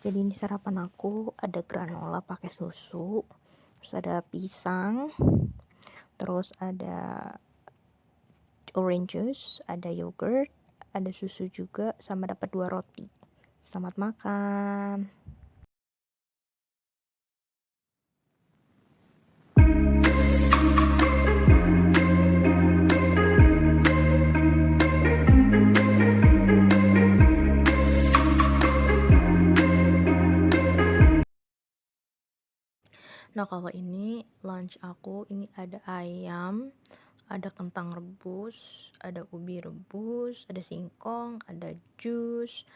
Jadi ini sarapan aku, ada granola pakai susu, terus ada pisang, terus ada orange juice, ada yogurt, ada susu juga, sama dapat 2 roti. Selamat makan. Nah, kalau ini lunch aku, ini ada ayam, ada kentang rebus, ada ubi rebus, ada singkong, ada jus,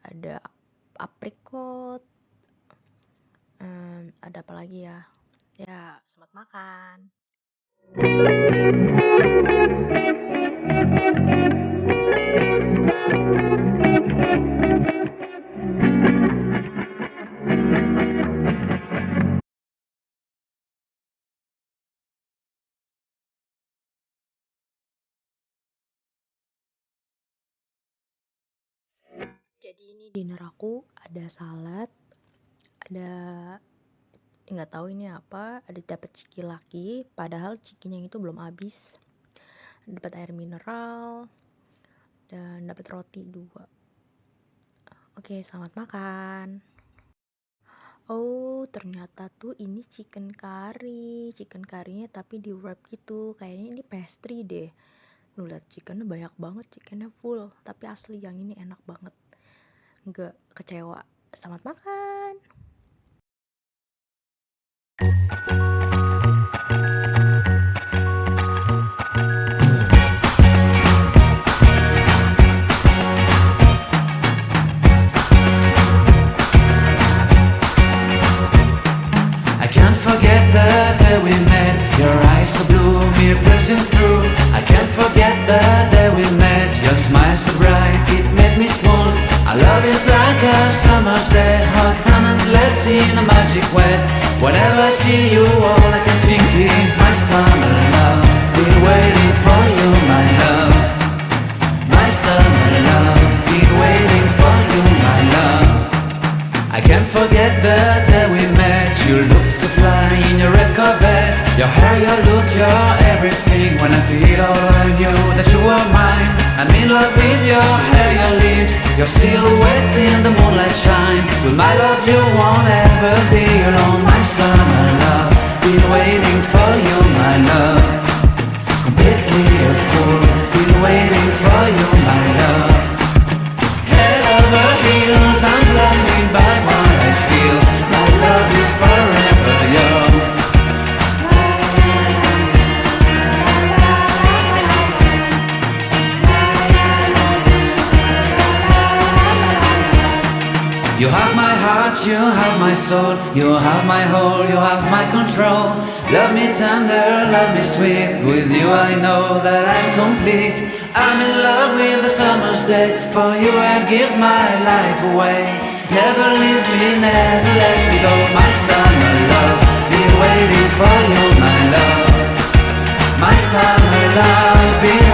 ada aprikot, ada apa lagi ya? Ya, selamat makan. Jadi ini dinner aku, ada salad, ada nggak tahu ini apa, ada dapat ciki lagi, padahal cikinya itu belum habis, dapat air mineral, dan dapat roti 2. Oke, selamat makan. Oh, ternyata tuh ini chicken curry-nya tapi di wrap gitu, kayaknya ini pastry deh. Lihat chickennya banyak banget, chickennya full, tapi asli yang ini enak banget, nggak kecewa. Selamat makan. I can't forget the day we met. Your eyes so blue, me piercing through. I can't forget the day we met. Your smile so bright, it made me swoon. Our love is like a summer's day, hot and endless in a magic way. Whenever I see you, all I can think is my summer love. Been waiting for you, my love. My summer love. Been waiting for you, my love. I can't forget the day we met. You looked so fly in your red Corvette. Your hair, your look, your everything. When I see it all, I knew that you were mine. I'm in love with your hair, your lips, your silhouette in the moonlight shine. With my love you won't ever be alone. My summer love, been waiting for you, my love. Completely a fool, been waiting for you, my love. Head over heels, I'm blinded by what I feel. My love is forever yours. You have my heart, you have my soul, you have my whole, you have my control. Love me tender, love me sweet. With you I know that I'm complete. I'm in love with the summer's day. For you I'd give my life away. Never leave me, never let me go. My summer love, been waiting for you, my love. My summer love, been